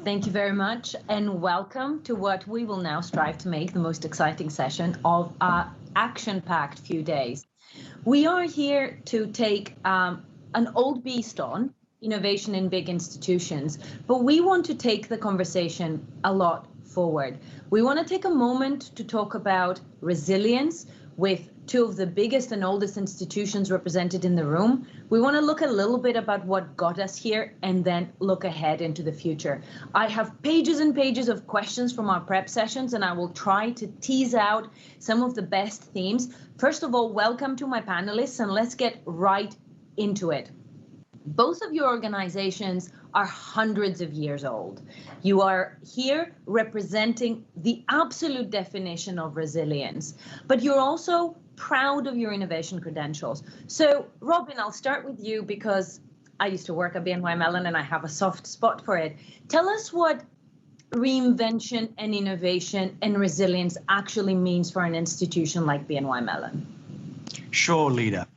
Thank you very much, and welcome to what we will now strive to make the most exciting session of our action-packed few days. We are here to take an old beast on, innovation in big institutions, but we want to take the conversation a lot forward. We want to take a moment to talk about resilience with two of the biggest and oldest institutions represented in the room. We want to look a little bit about what got us here and then look ahead into the future. I have pages and pages of questions from our prep sessions, and I will try to tease out some of the best themes. First of all, welcome to my panelists, and let's get right into it. Both of your organizations are hundreds of years old. You are here representing the absolute definition of resilience, but you're also proud of your innovation credentials. So, Robin, I'll start with you because I used to work at BNY Mellon and I have a soft spot for it. Tell us what reinvention and innovation and resilience actually means for an institution like BNY Mellon. Sure, Leda.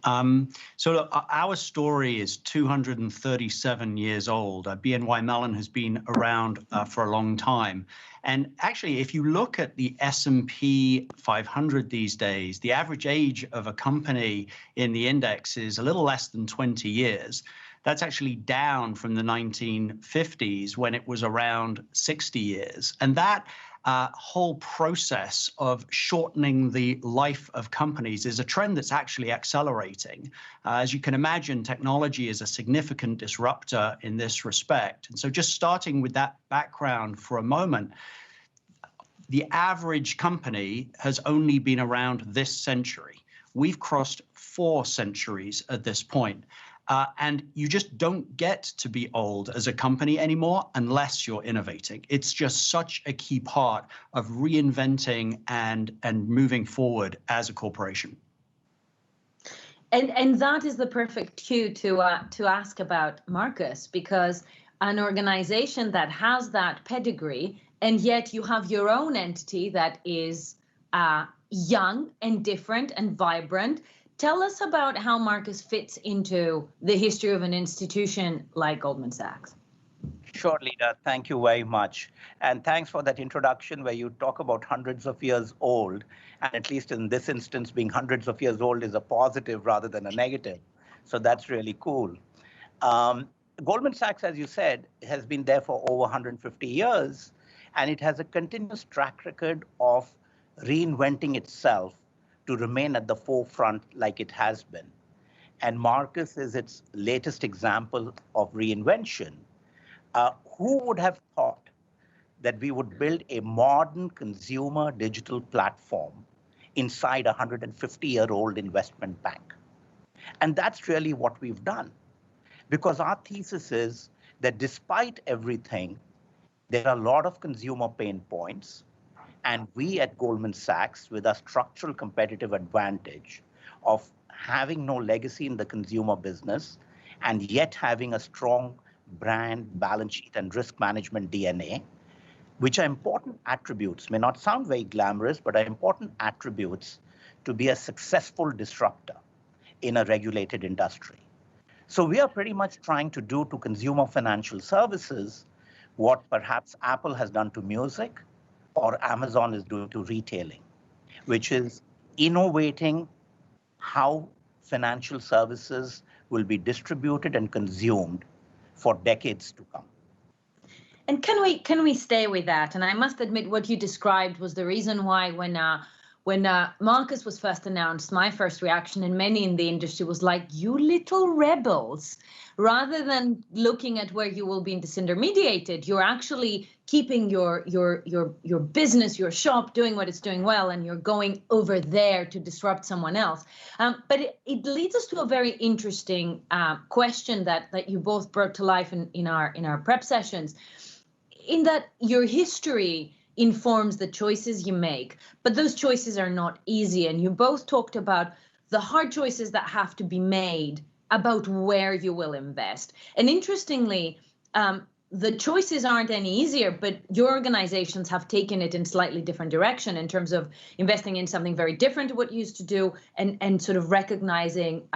So look, our story is 237 years old. BNY Mellon has been around for a long time. And actually, if you look at the S&P 500 these days, the average age of a company in the index is a little less than 20 years. That's actually down from the 1950s when it was around 60 years. And that whole process of shortening the life of companies is a trend that's actually accelerating. As you can imagine, technology is a significant disruptor in this respect. And so just starting with that background for a moment, the average company has only been around this century. We've crossed 4 centuries at this point. And you just don't get to be old as a company anymore unless you're innovating. It's just such a key part of reinventing and moving forward as a corporation. And that is the perfect cue to ask about Marcus, because an organization that has that pedigree, and yet you have your own entity that is young and different and vibrant. Tell us about how Marcus fits into the history of an institution like Goldman Sachs. Sure, Leda. Thank you very much. And thanks for that introduction where you talk about hundreds of years old. And at least in this instance, being hundreds of years old is a positive rather than a negative. So that's really cool. Goldman Sachs, as you said, has been there for over 150 years. And it has a continuous track record of reinventing itself to remain at the forefront like it has been. And Marcus is its latest example of reinvention. Who would have thought that we would build a modern consumer digital platform inside a 150-year-old investment bank? And that's really what we've done. Because our thesis is that despite everything, there are a lot of consumer pain points. And we at Goldman Sachs, with our structural competitive advantage of having no legacy in the consumer business and yet having a strong brand, balance sheet, and risk management DNA, which are important attributes, may not sound very glamorous, but are important attributes to be a successful disruptor in a regulated industry. So we are pretty much trying to do to consumer financial services what perhaps Apple has done to music, or Amazon is doing to retailing, which is innovating how financial services will be distributed and consumed for decades to come. And can we stay with that? And I must admit, what you described was the reason why when Marcus was first announced, my first reaction and many in the industry was like, you little rebels. Rather than looking at where you will be disintermediated, you're actually keeping your business, your shop, doing what it's doing well, and you're going over there to disrupt someone else. But it leads us to a very interesting question that you both brought to life in our prep sessions, in that your history informs the choices you make, but those choices are not easy. And you both talked about the hard choices that have to be made about where you will invest. And interestingly, the choices aren't any easier, but your organizations have taken it in slightly different direction in terms of investing in something very different to what you used to do, and sort of recognizing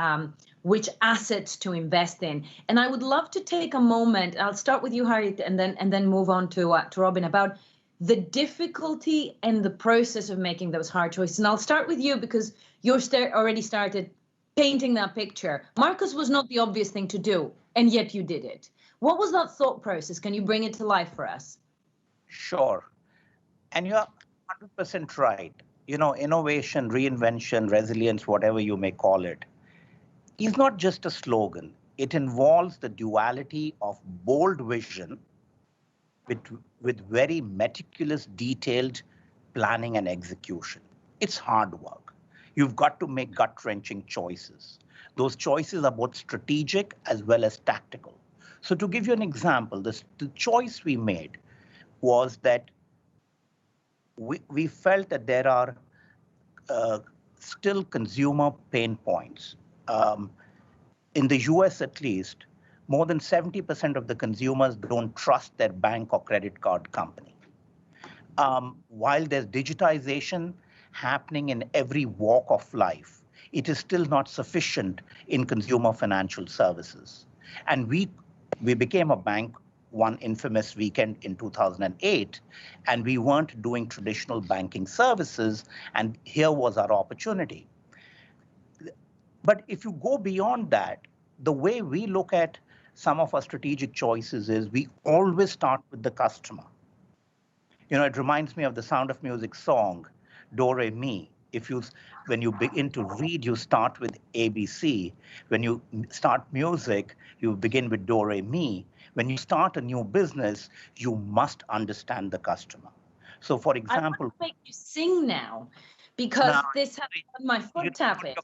which assets to invest in. And I would love to take a moment. I'll start with you, Harit, and then move on to Robin about the difficulty and the process of making those hard choices. And I'll start with you because you're already started painting that picture. Marcus was not the obvious thing to do, and yet you did it. What was that thought process? Can you bring it to life for us? Sure. And you're 100% right. You know, innovation, reinvention, resilience, whatever you may call it, is not just a slogan. It involves the duality of bold vision with very meticulous, detailed planning and execution. It's hard work. You've got to make gut-wrenching choices. Those choices are both strategic as well as tactical. So to give you an example, the choice we made was that we felt that there are still consumer pain points. In the US at least, more than 70% of the consumers don't trust their bank or credit card company. While there's digitization happening in every walk of life, it is still not sufficient in consumer financial services. And we became a bank one infamous weekend in 2008, and we weren't doing traditional banking services, and here was our opportunity. But if you go beyond that, the way we look at some of our strategic choices is we always start with the customer. You know, it reminds me of the Sound of Music song, Do, Re, Mi. When you begin to read, you start with ABC. When you start music, you begin with Do, Re, Mi. When you start a new business, you must understand the customer. So for example— I want to make you sing now, because this has my foot tapping.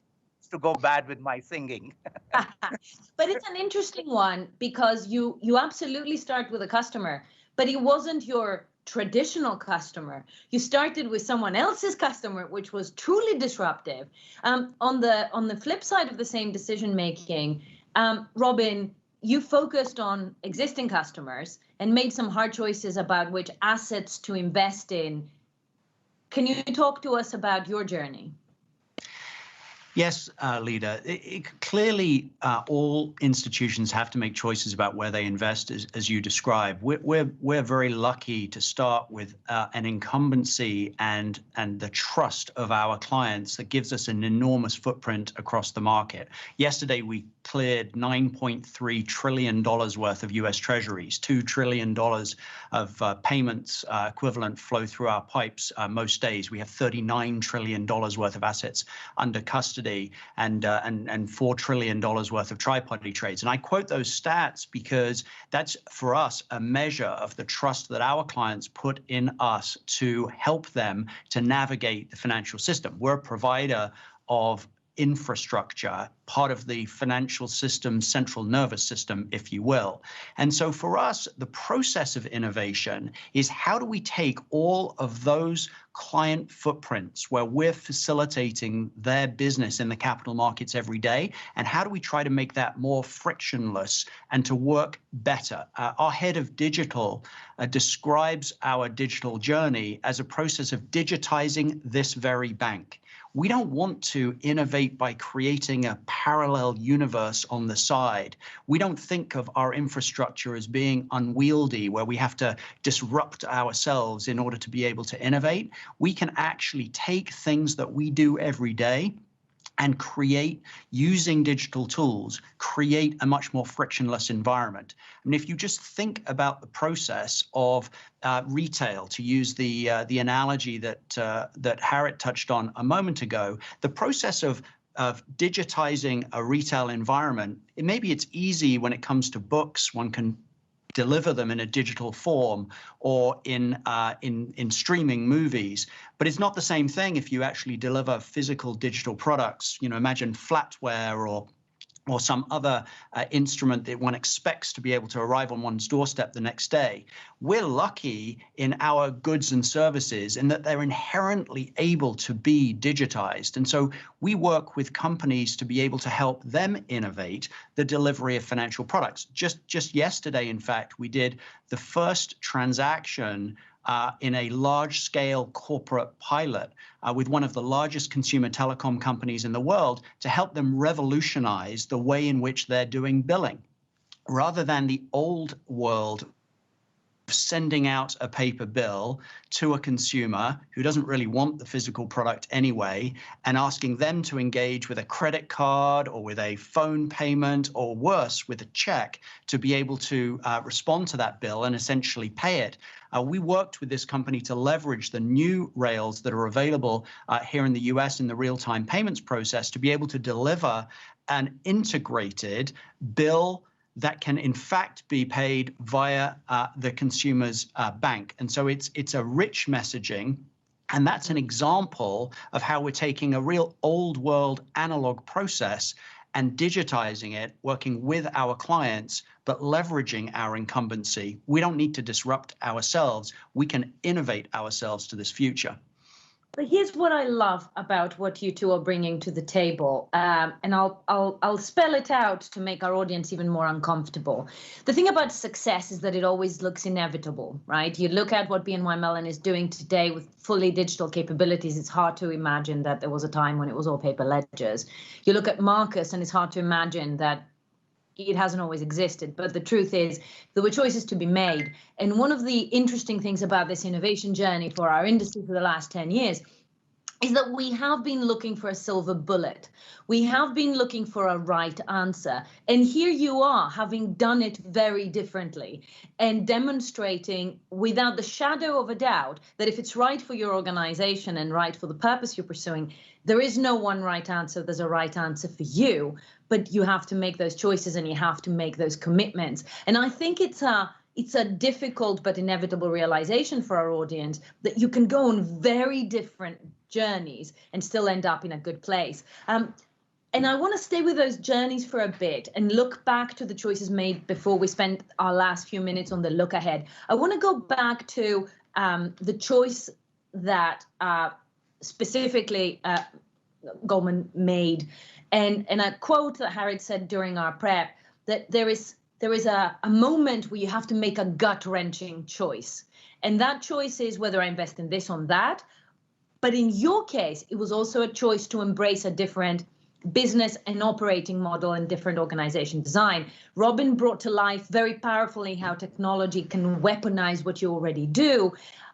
To go bad with my singing. But it's an interesting one because you absolutely start with a customer, but it wasn't your traditional customer. You started with someone else's customer, which was truly disruptive. On the flip side of the same decision making, Robin, you focused on existing customers and made some hard choices about which assets to invest in. Can you talk to us about your journey? Yes, Leda. Clearly, all institutions have to make choices about where they invest, as you describe. We're very lucky to start with an incumbency and the trust of our clients that gives us an enormous footprint across the market. Yesterday, we cleared $9.3 trillion worth of U.S. Treasuries, $2 trillion of payments equivalent flow through our pipes most days. We have $39 trillion worth of assets under custody, and $4 trillion worth of tri-party trades. And I quote those stats because that's, for us, a measure of the trust that our clients put in us to help them to navigate the financial system. We're a provider of infrastructure, part of the financial system, central nervous system, if you will. And so for us, the process of innovation is how do we take all of those client footprints where we're facilitating their business in the capital markets every day, and how do we try to make that more frictionless and to work better? Our head of digital describes our digital journey as a process of digitizing this very bank. We don't want to innovate by creating a parallel universe on the side. We don't think of our infrastructure as being unwieldy, where we have to disrupt ourselves in order to be able to innovate. We can actually take things that we do every day and create, using digital tools, create a much more frictionless environment. I mean, if you just think about the process of retail, to use the analogy that Harit touched on a moment ago, the process of digitizing a retail environment, maybe it's easy when it comes to books. One can deliver them in a digital form or in streaming movies. But it's not the same thing if you actually deliver physical digital products. You know, imagine flatware or some other instrument that one expects to be able to arrive on one's doorstep the next day. We're lucky in our goods and services in that they're inherently able to be digitized. And so we work with companies to be able to help them innovate the delivery of financial products. Just yesterday, in fact, we did the first transaction in a large-scale corporate pilot with one of the largest consumer telecom companies in the world to help them revolutionize the way in which they're doing billing. Rather than the old world sending out a paper bill to a consumer who doesn't really want the physical product anyway and asking them to engage with a credit card or with a phone payment or worse with a check to be able to respond to that bill and essentially pay it. We worked with this company to leverage the new rails that are available here in the US in the real-time payments process to be able to deliver an integrated bill that can in fact be paid via the consumer's bank. And so it's a rich messaging. And that's an example of how we're taking a real old world analog process and digitizing it, working with our clients, but leveraging our incumbency. We don't need to disrupt ourselves. We can innovate ourselves to this future. But here's what I love about what you two are bringing to the table, and I'll spell it out to make our audience even more uncomfortable. The thing about success is that it always looks inevitable, right? You look at what BNY Mellon is doing today with fully digital capabilities. It's hard to imagine that there was a time when it was all paper ledgers. You look at Marcus, and it's hard to imagine that it hasn't always existed. But the truth is there were choices to be made. And one of the interesting things about this innovation journey for our industry for the last 10 years is that we have been looking for a silver bullet. We have been looking for a right answer. And here you are, having done it very differently and demonstrating without the shadow of a doubt that if it's right for your organization and right for the purpose you're pursuing, there is no one right answer. There's a right answer for you, but you have to make those choices and you have to make those commitments. And I think it's a difficult but inevitable realization for our audience that you can go on very different journeys and still end up in a good place. And I want to stay with those journeys for a bit and look back to the choices made before we spend our last few minutes on the look ahead. I want to go back to the choice that specifically Goldman made. And a quote that Harit said during our prep, that there is a moment where you have to make a gut-wrenching choice. And that choice is whether I invest in this or that. But in your case, it was also a choice to embrace a different business and operating model and different organization design. Robin brought to life very powerfully how technology can weaponize what you already do.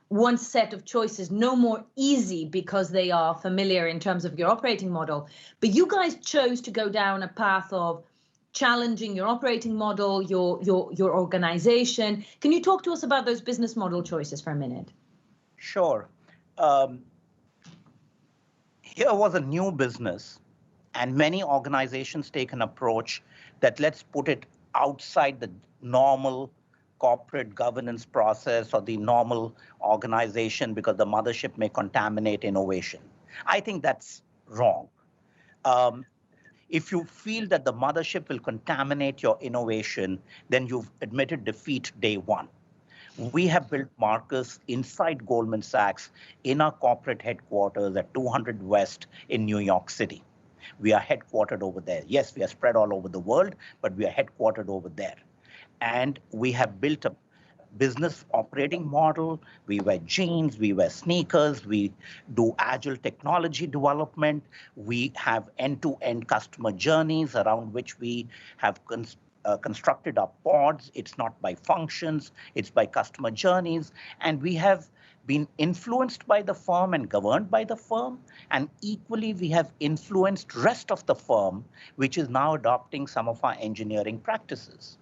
One set of choices, no more easy because they are familiar in terms of your operating model. But you guys chose to go down a path of challenging your operating model, your organization. Can you talk to us about those business model choices for a minute? Sure. Here was a new business, and many organizations take an approach that let's put it outside the normal corporate governance process or the normal organization because the mothership may contaminate innovation. I think that's wrong. If you feel that the mothership will contaminate your innovation, then you've admitted defeat day one. We have built Marcus inside Goldman Sachs in our corporate headquarters at 200 West in New York City. We are headquartered over there. Yes, we are spread all over the world, but we are headquartered over there. And we have built a business operating model. We wear jeans, we wear sneakers, we do agile technology development. We have end-to-end customer journeys around which we have constructed our pods. It's not by functions, it's by customer journeys. And we have been influenced by the firm and governed by the firm. And equally, we have influenced rest of the firm, which is now adopting some of our engineering practices.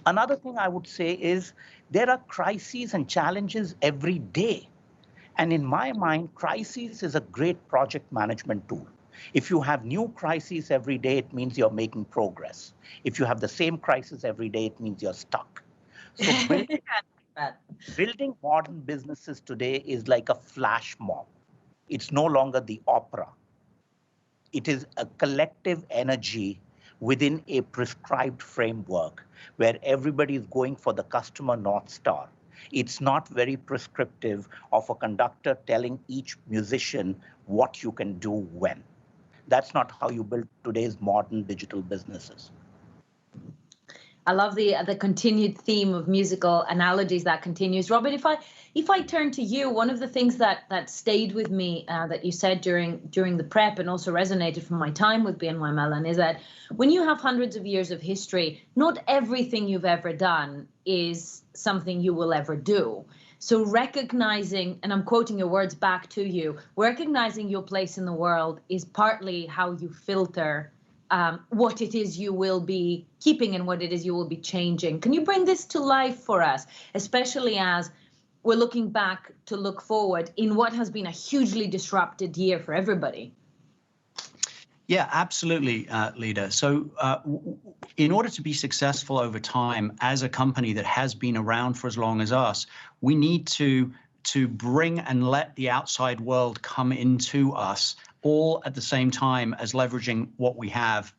Another thing I would say is there are crises and challenges every day. And in my mind, crises is a great project management tool. If you have new crises every day, it means you're making progress. If you have the same crisis every day, it means you're stuck. So building modern businesses today is like a flash mob. It's no longer the opera. It is a collective energy within a prescribed framework where everybody is going for the customer North Star. It's not very prescriptive of a conductor telling each musician what you can do when. That's not how you build today's modern digital businesses. I love the continued theme of musical analogies that continues. Robin, if I turn to you, one of the things that stayed with me that you said during the prep and also resonated from my time with BNY Mellon is that when you have hundreds of years of history, not everything you've ever done is something you will ever do. So recognizing, and I'm quoting your words back to you, recognizing your place in the world is partly how you filter what it is you will be keeping and what it is you will be changing. Can you bring this to life for us, especially as we're looking back to look forward in what has been a hugely disrupted year for everybody? Yeah, absolutely, Leda. So in order to be successful over time as a company that has been around for as long as us, we need to bring and let the outside world come into us, all at the same time as leveraging what we have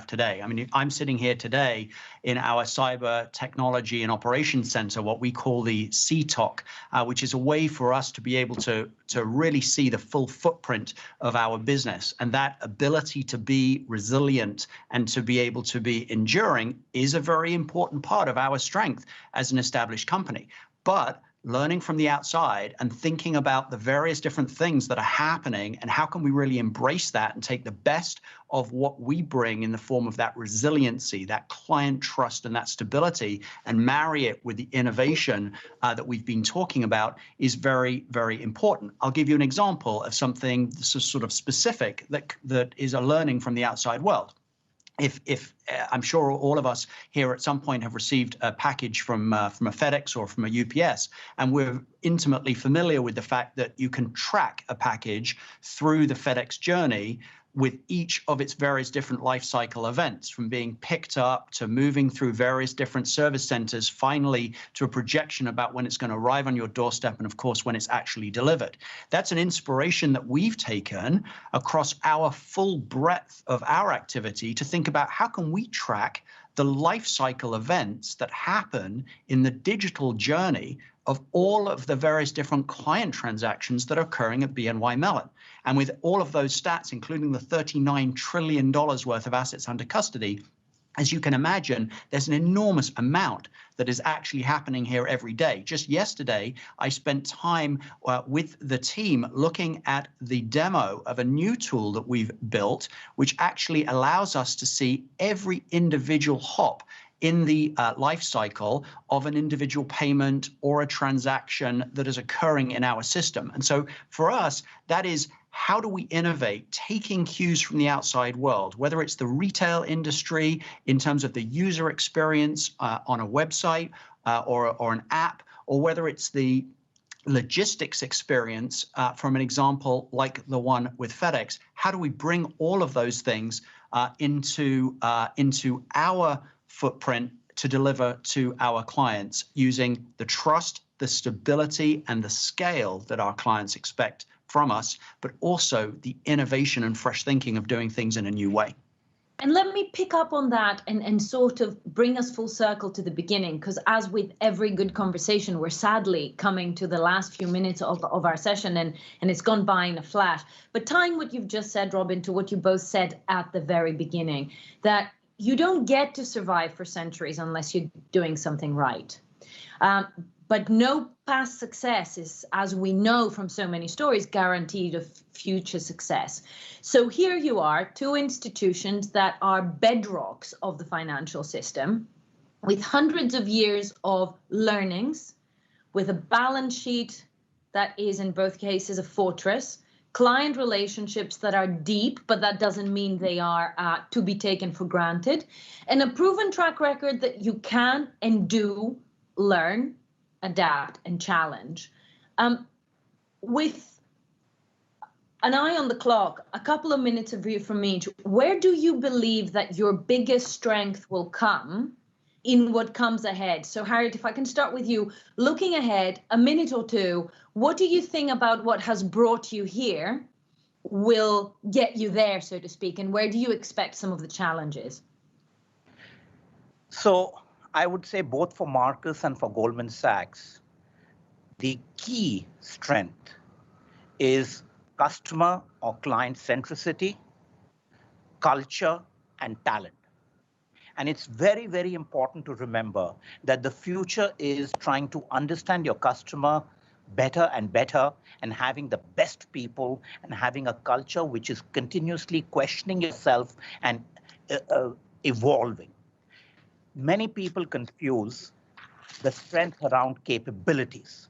today. I mean, I'm sitting here today in our cyber technology and operations center, what we call the CTOC, which is a way for us to be able to really see the full footprint of our business. And that ability to be resilient and to be able to be enduring is a very important part of our strength as an established company. But learning from the outside and thinking about the various different things that are happening and how can we really embrace that and take the best of what we bring in the form of that resiliency, that client trust and that stability, and marry it with the innovation that we've been talking about is very, very important. I'll give you an example of something sort of specific that is a learning from the outside world. If I'm sure all of us here at some point have received a package from a FedEx or from a UPS, and we're intimately familiar with the fact that you can track a package through the FedEx journey with each of its various different life cycle events, from being picked up to moving through various different service centers, finally to a projection about when it's going to arrive on your doorstep and, of course, when it's actually delivered. That's an inspiration that we've taken across our full breadth of our activity to think about how can we track the life cycle events that happen in the digital journey of all of the various different client transactions that are occurring at BNY Mellon. And with all of those stats, including the $39 trillion worth of assets under custody, as you can imagine, there's an enormous amount that is actually happening here every day. Just yesterday, I spent time with the team looking at the demo of a new tool that we've built, which actually allows us to see every individual hop in the life cycle of an individual payment or a transaction that is occurring in our system. And so for us, that is, how do we innovate, taking cues from the outside world, whether it's the retail industry in terms of the user experience on a website or an app, or whether it's the logistics experience from an example like the one with FedEx. How do we bring all of those things into our footprint to deliver to our clients using the trust, the stability, and the scale that our clients expect from us, but also the innovation and fresh thinking of doing things in a new way. And let me pick up on that and sort of bring us full circle to the beginning, because as with every good conversation, we're sadly coming to the last few minutes of our session, and it's gone by in a flash. But tying what you've just said, Robin, to what you both said at the very beginning, that you don't get to survive for centuries unless you're doing something right. But no past success is, as we know from so many stories, guaranteed of future success. So here you are, two institutions that are bedrocks of the financial system, with hundreds of years of learnings, with a balance sheet that is in both cases a fortress, client relationships that are deep, but that doesn't mean they are to be taken for granted, and a proven track record that you can and do learn, adapt, and challenge. With an eye on the clock, a couple of minutes of view from each, where do you believe that your biggest strength will come in what comes ahead? So Harit, if I can start with you, looking ahead a minute or two, what do you think about what has brought you here will get you there, so to speak, and where do you expect some of the challenges? So I would say both for Marcus and for Goldman Sachs, the key strength is customer or client centricity, culture, and talent. And it's very, very important to remember that the future is trying to understand your customer better and better, and having the best people, and having a culture which is continuously questioning yourself and evolving. Many people confuse the strength around capabilities.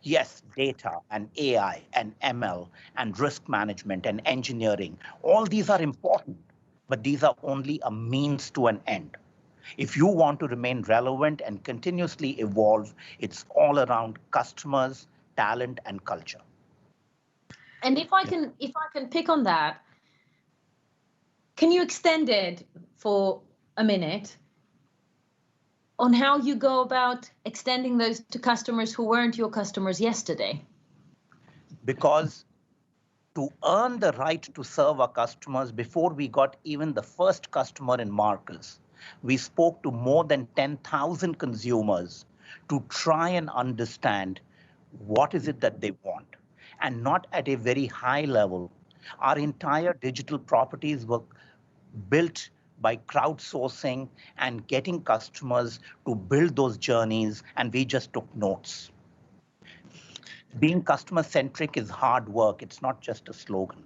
Yes, data and AI and ML and risk management and engineering, all these are important, but these are only a means to an end. If you want to remain relevant and continuously evolve, it's all around customers, talent, and culture. And if I can pick on that, can you extend it for a minute on how you go about extending those to customers who weren't your customers yesterday? Because to earn the right to serve our customers, before we got even the first customer in Marcus, we spoke to more than 10,000 consumers to try and understand what is it that they want, and not at a very high level. Our entire digital properties were built by crowdsourcing and getting customers to build those journeys, and we just took notes. Being customer-centric is hard work. It's not just a slogan.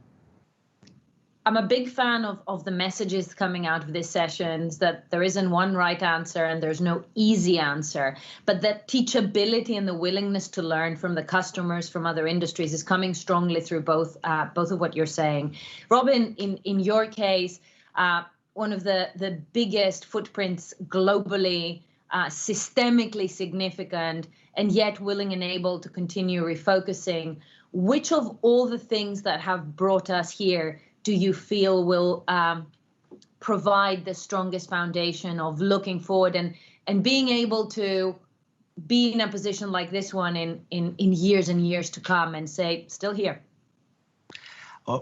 I'm a big fan of the messages coming out of these sessions, that there isn't one right answer and there's no easy answer, but that teachability and the willingness to learn from the customers from other industries is coming strongly through both of what you're saying. Robin, in your case, one of the biggest footprints globally, systemically significant, and yet willing and able to continue refocusing. Which of all the things that have brought us here do you feel will provide the strongest foundation of looking forward and being able to be in a position like this one in years and years to come and say, still here?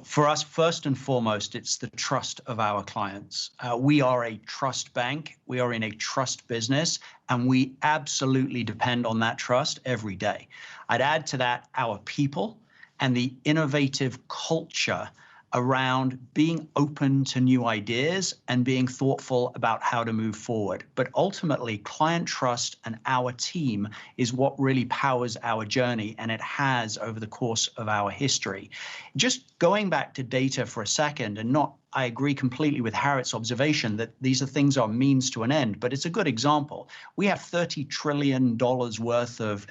For us, first and foremost, it's the trust of our clients. We are a trust bank. We are in a trust business, and we absolutely depend on that trust every day. I'd add to that our people and the innovative culture around being open to new ideas and being thoughtful about how to move forward. But ultimately, client trust and our team is what really powers our journey, and it has over the course of our history. Just going back to data for a second, and I agree completely with Harit's observation that these things are means to an end, but it's a good example. We have $30 trillion worth of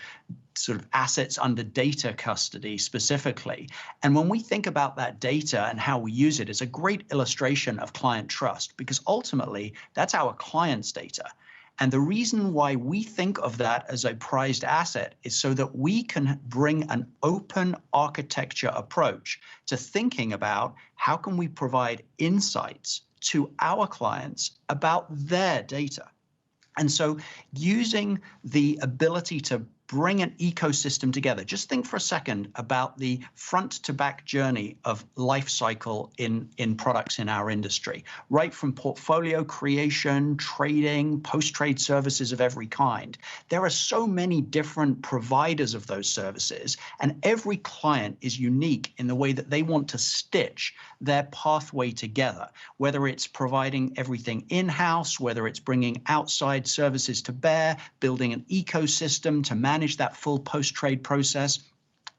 sort of assets under data custody specifically. And when we think about that data and how we use it, it's a great illustration of client trust, because ultimately that's our client's data. And the reason why we think of that as a prized asset is so that we can bring an open architecture approach to thinking about how can we provide insights to our clients about their data. And so using the ability to bring an ecosystem together. Just think for a second about the front to back journey of life cycle in products in our industry, right from portfolio creation, trading, post-trade services of every kind. There are so many different providers of those services, and every client is unique in the way that they want to stitch their pathway together, whether it's providing everything in-house, whether it's bringing outside services to bear, building an ecosystem to manage that full post-trade process.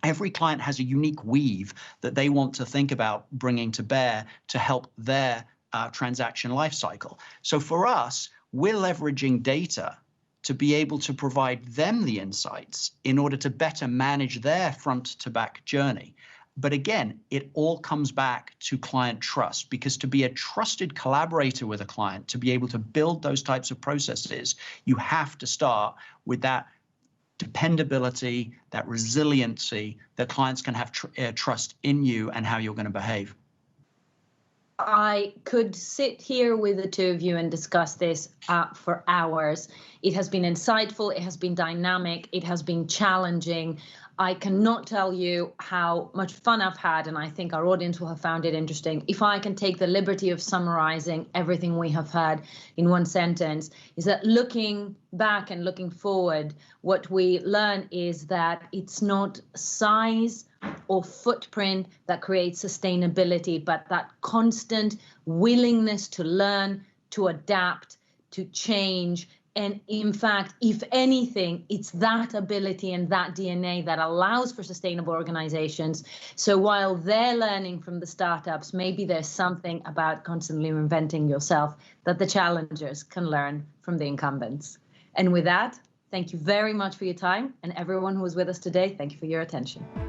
Every client has a unique weave that they want to think about bringing to bear to help their transaction lifecycle. So for us, we're leveraging data to be able to provide them the insights in order to better manage their front to back journey. But again, it all comes back to client trust, because to be a trusted collaborator with a client, to be able to build those types of processes, you have to start with that dependability, that resiliency, that clients can have trust in you and how you're going to behave. I could sit here with the two of you and discuss this for hours. It has been insightful, it has been dynamic, it has been challenging. I cannot tell you how much fun I've had, and I think our audience will have found it interesting. If I can take the liberty of summarizing everything we have heard in one sentence, is that looking back and looking forward, what we learn is that it's not size or footprint that creates sustainability, but that constant willingness to learn, to adapt, to change. And in fact, if anything, it's that ability and that DNA that allows for sustainable organizations. So while they're learning from the startups, maybe there's something about constantly reinventing yourself that the challengers can learn from the incumbents. And with that, thank you very much for your time. And everyone who was with us today, thank you for your attention.